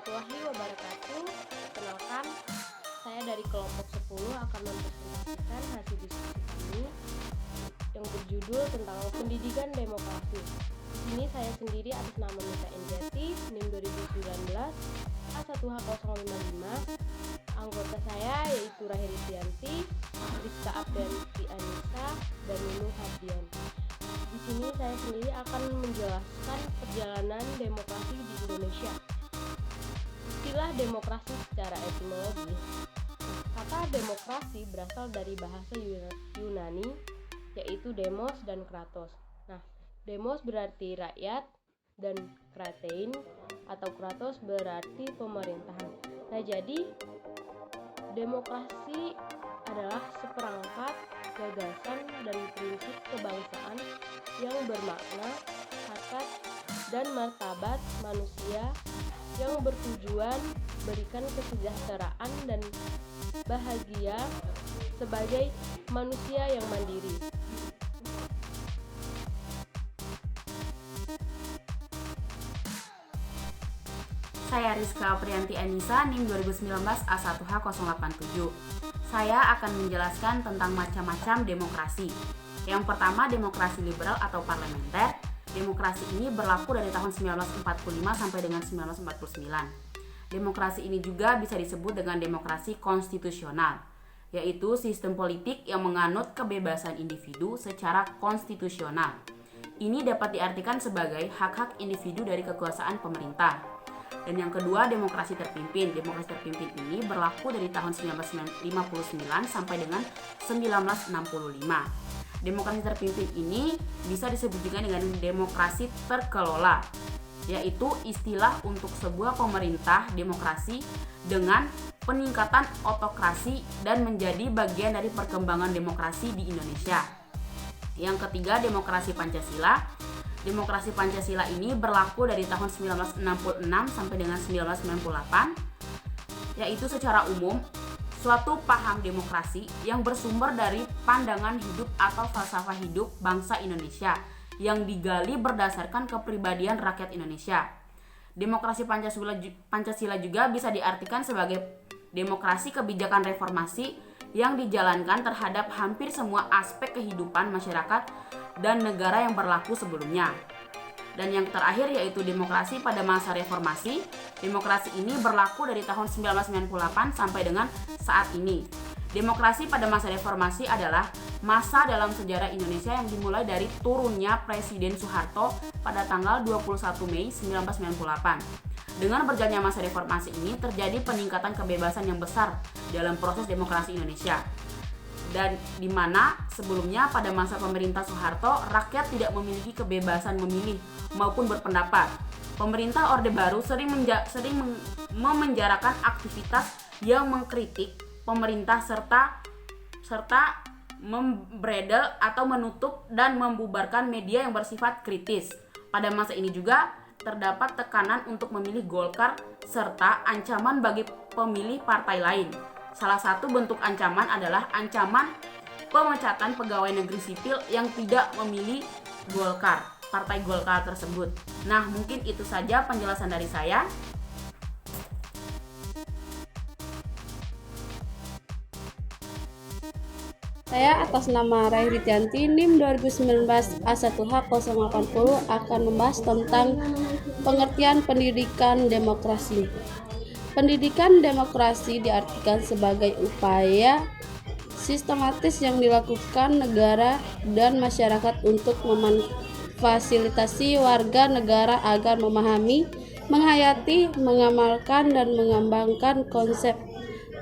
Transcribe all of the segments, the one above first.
warahmatullahi wabarakatuh. Perkenalkan, saya dari kelompok 10 akan mempresentasikan hasil diskusi kami yang berjudul tentang pendidikan demokrasi. Di sini saya sendiri atas nama Nisa Enjati, NIM 2019 A1H055. Anggota saya yaitu Raheli Tianti, Rizka Abdanti Anissa, dan Nunu Hardian. Di sini saya sendiri akan menjelaskan perjalanan demokrasi di Indonesia. Istilah demokrasi secara etimologis. Kata demokrasi berasal dari bahasa Yunani, yaitu demos dan kratos. Demos berarti rakyat dan kratein atau kratos berarti pemerintahan. Jadi demokrasi adalah seperangkat gagasan dan prinsip kebangsaan yang bermakna harkat dan martabat manusia yang bertujuan berikan kesejahteraan dan bahagia sebagai manusia yang mandiri. Saya Rizka Aprianti Anissa, NIM 2019 A1H087. Saya akan menjelaskan tentang macam-macam demokrasi. Yang pertama, demokrasi liberal atau parlementer. Demokrasi ini berlaku dari tahun 1945 sampai dengan 1949. Demokrasi ini juga bisa disebut dengan demokrasi konstitusional, yaitu sistem politik yang menganut kebebasan individu secara konstitusional. Ini dapat diartikan sebagai hak-hak individu dari kekuasaan pemerintah. Dan yang kedua, demokrasi terpimpin. Demokrasi terpimpin ini berlaku dari tahun 1959 sampai dengan 1965. Demokrasi terpimpin ini bisa disebut juga dengan demokrasi terkelola, yaitu istilah untuk sebuah pemerintah demokrasi dengan peningkatan otokrasi dan menjadi bagian dari perkembangan demokrasi di Indonesia. Yang ketiga, demokrasi Pancasila. Demokrasi Pancasila ini berlaku dari tahun 1966 sampai dengan 1998, yaitu secara umum suatu paham demokrasi yang bersumber dari pandangan hidup atau falsafah hidup bangsa Indonesia yang digali berdasarkan kepribadian rakyat Indonesia. Demokrasi Pancasila juga bisa diartikan sebagai demokrasi kebijakan reformasi yang dijalankan terhadap hampir semua aspek kehidupan masyarakat dan negara yang berlaku sebelumnya. Dan yang terakhir yaitu demokrasi pada masa reformasi. Demokrasi ini berlaku dari tahun 1998 sampai dengan saat ini. Demokrasi pada masa reformasi adalah masa dalam sejarah Indonesia yang dimulai dari turunnya Presiden Soeharto pada tanggal 21 Mei 1998. Dengan berjalannya masa reformasi ini terjadi peningkatan kebebasan yang besar dalam proses demokrasi Indonesia. Dan di mana sebelumnya pada masa pemerintah Soeharto rakyat tidak memiliki kebebasan memilih maupun berpendapat. Pemerintah Orde Baru sering memenjarakan aktivitas yang mengkritik pemerintah serta membredel atau menutup dan membubarkan media yang bersifat kritis. Pada masa ini juga terdapat tekanan untuk memilih Golkar serta ancaman bagi pemilih partai lain. Salah satu bentuk ancaman adalah ancaman pemecatan pegawai negeri sipil yang tidak memilih partai Golkar tersebut. Nah, mungkin itu saja penjelasan dari saya. Saya atas nama Raheli Tianti, NIM 2019 A1H080 akan membahas tentang pengertian pendidikan demokrasi. Pendidikan demokrasi diartikan sebagai upaya sistematis yang dilakukan negara dan masyarakat untuk memfasilitasi warga negara agar memahami, menghayati, mengamalkan, dan mengembangkan konsep,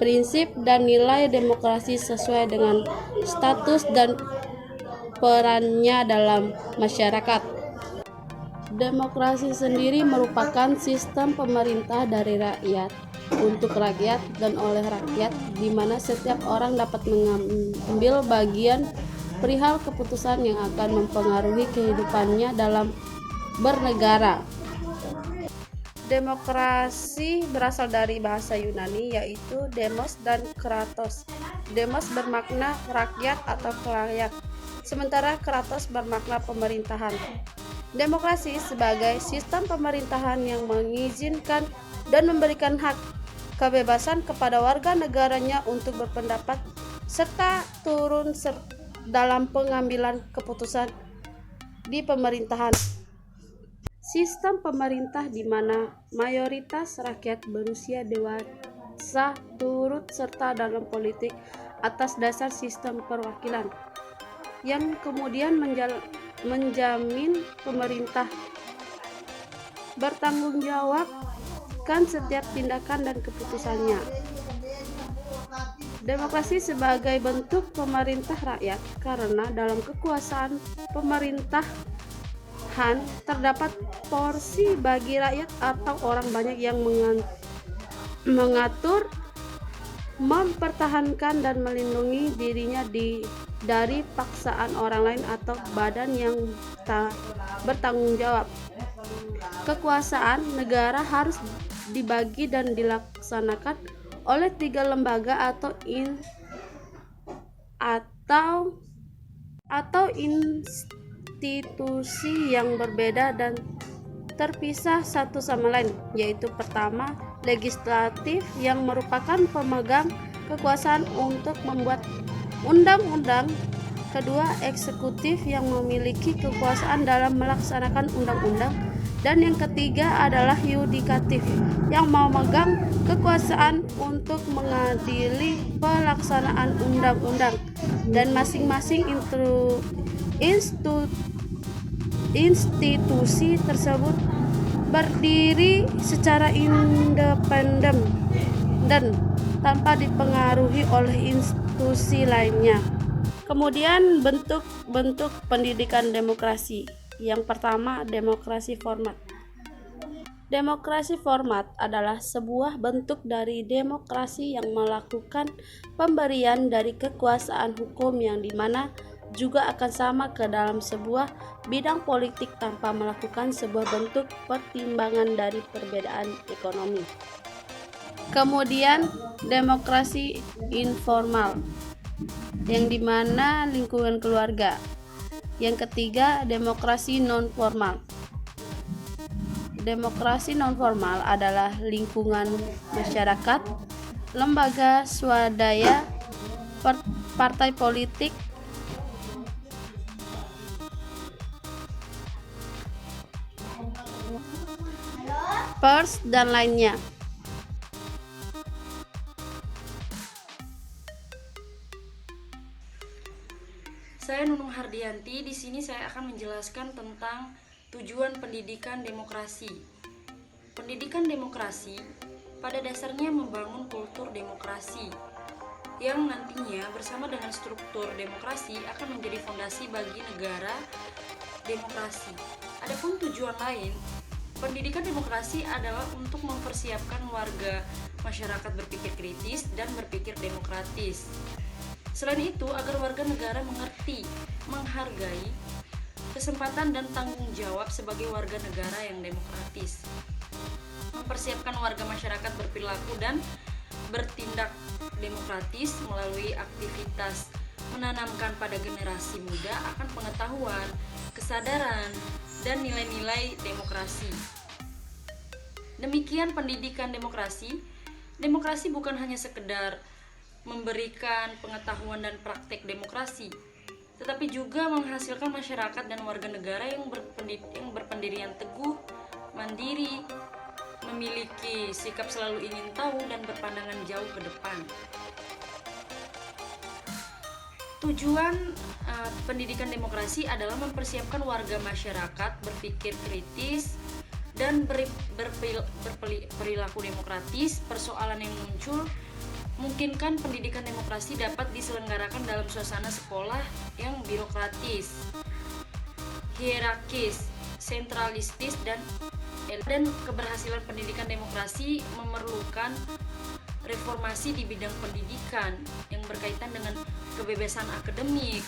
prinsip, dan nilai demokrasi sesuai dengan status dan perannya dalam masyarakat. Demokrasi sendiri merupakan sistem pemerintah dari rakyat, untuk rakyat, dan oleh rakyat, di mana setiap orang dapat mengambil bagian perihal keputusan yang akan mempengaruhi kehidupannya dalam bernegara. Demokrasi berasal dari bahasa Yunani yaitu demos dan kratos. Demos bermakna rakyat atau kelayak, sementara kratos bermakna pemerintahan. Demokrasi sebagai sistem pemerintahan yang mengizinkan dan memberikan hak kebebasan kepada warga negaranya untuk berpendapat serta turun dalam pengambilan keputusan di pemerintahan. Sistem pemerintah di mana mayoritas rakyat berusia dewasa turut serta dalam politik atas dasar sistem perwakilan yang kemudian menjamin pemerintah bertanggung jawab kan setiap tindakan dan keputusannya. Demokrasi sebagai bentuk pemerintah rakyat karena dalam kekuasaan pemerintahan terdapat porsi bagi rakyat atau orang banyak yang mengatur, mempertahankan dan melindungi dirinya dari paksaan orang lain atau badan yang tak bertanggung jawab. Kekuasaan negara harus dibagi dan dilaksanakan oleh 3 lembaga atau institusi yang berbeda dan terpisah satu sama lain, yaitu pertama, legislatif yang merupakan pemegang kekuasaan untuk membuat undang-undang, kedua, eksekutif yang memiliki kekuasaan dalam melaksanakan undang-undang, dan yang ketiga adalah yudikatif yang memegang kekuasaan untuk mengadili pelaksanaan undang-undang, dan masing-masing institusi tersebut berdiri secara independen dan tanpa dipengaruhi oleh institusi lainnya. Kemudian bentuk-bentuk pendidikan demokrasi. Yang pertama, demokrasi format. Demokrasi format adalah sebuah bentuk dari demokrasi yang melakukan pemberian dari kekuasaan hukum yang dimana juga akan sama ke dalam sebuah bidang politik tanpa melakukan sebuah bentuk pertimbangan dari perbedaan ekonomi. Kemudian demokrasi informal yang dimana lingkungan keluarga. Yang ketiga, demokrasi non formal. Demokrasi non formal adalah lingkungan masyarakat, lembaga swadaya, partai politik, pers, dan lainnya. Saya Nunung Hardianti. Di sini saya akan menjelaskan tentang tujuan pendidikan demokrasi. Pendidikan demokrasi pada dasarnya membangun kultur demokrasi yang nantinya bersama dengan struktur demokrasi akan menjadi fondasi bagi negara demokrasi. Adapun tujuan lain, pendidikan demokrasi adalah untuk mempersiapkan warga masyarakat berpikir kritis dan berpikir demokratis. Selain itu, agar warga negara mengerti, menghargai kesempatan dan tanggung jawab sebagai warga negara yang demokratis. Mempersiapkan warga masyarakat berperilaku dan bertindak demokratis melalui aktivitas menanamkan pada generasi muda akan pengetahuan, kesadaran, dan nilai-nilai demokrasi. Demikian pendidikan demokrasi. Demokrasi bukan hanya sekedar memberikan pengetahuan dan praktek demokrasi, tetapi juga menghasilkan masyarakat dan warga negara yang berpendirian teguh, mandiri, memiliki sikap selalu ingin tahu dan berpandangan jauh ke depan. Tujuan pendidikan demokrasi adalah mempersiapkan warga masyarakat berpikir kritis dan berperilaku demokratis. Persoalan yang muncul memungkinkan pendidikan demokrasi dapat diselenggarakan dalam suasana sekolah yang birokratis, hierarkis, sentralistis, dan keberhasilan pendidikan demokrasi memerlukan reformasi di bidang pendidikan yang berkaitan dengan kebebasan akademik,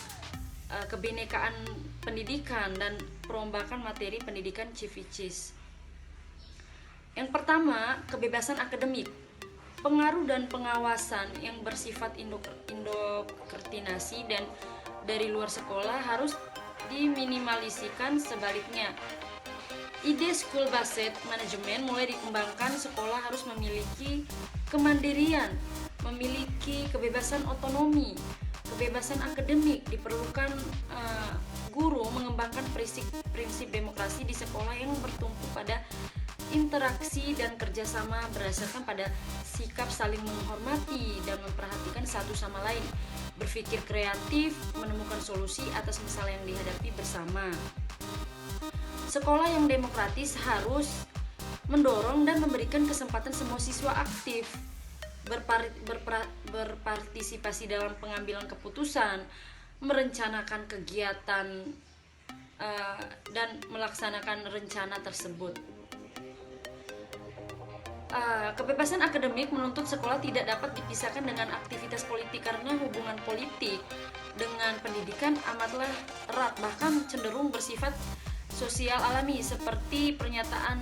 kebinekaan pendidikan, dan perombakan materi pendidikan civicis. Yang pertama, kebebasan akademik. Pengaruh dan pengawasan yang bersifat indokrinasi dan dari luar sekolah harus diminimaliskan. Sebaliknya, Ide school-based management mulai dikembangkan. Sekolah harus memiliki kemandirian, memiliki kebebasan otonomi, kebebasan akademik. Diperlukan guru mengembangkan prinsip demokrasi di sekolah yang bertumpu pada interaksi dan kerjasama berdasarkan pada sikap saling menghormati dan memperhatikan satu sama lain, berpikir kreatif, menemukan solusi atas masalah yang dihadapi bersama. Sekolah yang demokratis harus mendorong dan memberikan kesempatan semua siswa aktif berpartisipasi dalam pengambilan keputusan, merencanakan kegiatan dan melaksanakan rencana tersebut. Kebebasan akademik menuntut sekolah tidak dapat dipisahkan dengan aktivitas politik karena hubungan politik dengan pendidikan amatlah erat, bahkan cenderung bersifat sosial alami seperti pernyataan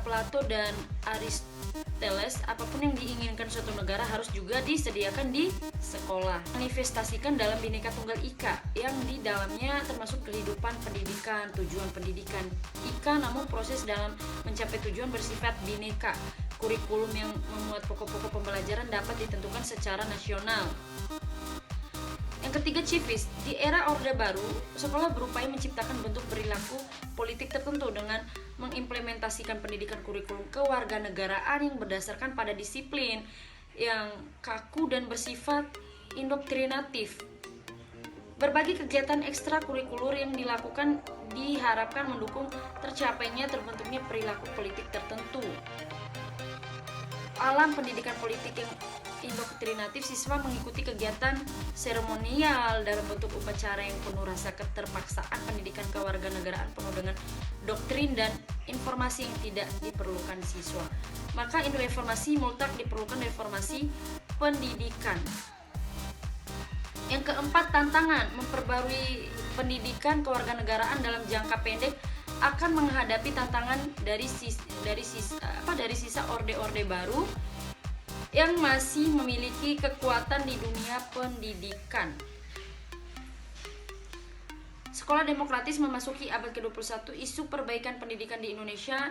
Plato dan Aristoteles. Apapun yang diinginkan suatu negara harus juga disediakan di sekolah. Manifestasikan dalam Bhinneka Tunggal Ika yang di dalamnya termasuk kehidupan pendidikan, tujuan pendidikan Ika, namun proses dalam mencapai tujuan bersifat bhinneka. Kurikulum yang memuat pokok-pokok pembelajaran dapat ditentukan secara nasional. Yang ketiga, civis. Di era Orde Baru, sekolah berupaya menciptakan bentuk perilaku politik tertentu dengan mengimplementasikan pendidikan kurikulum kewarganegaraan yang berdasarkan pada disiplin yang kaku dan bersifat indoktrinatif. Berbagai kegiatan ekstrakurikuler yang dilakukan diharapkan mendukung tercapainya terbentuknya perilaku politik tertentu. Alam pendidikan politik yang indoktrinatif, siswa mengikuti kegiatan seremonial dalam bentuk upacara yang penuh rasa keterpaksaan. Pendidikan kewarganegaraan penuh dengan doktrin dan informasi yang tidak diperlukan siswa. Maka reformasi mutlak diperlukan, reformasi pendidikan. Yang keempat, tantangan memperbarui pendidikan kewarganegaraan dalam jangka pendek akan menghadapi tantangan dari sisa orde-orde baru yang masih memiliki kekuatan di dunia pendidikan. Sekolah demokratis memasuki abad ke-21. Isu perbaikan pendidikan di Indonesia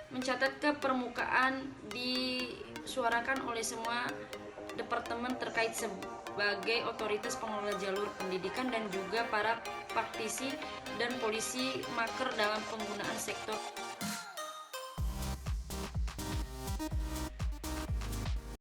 mencatat ke permukaan, disuarakan oleh semua departemen terkait sebagai otoritas pengelola jalur pendidikan dan juga para praktisi dan polisi maker dalam penggunaan sektor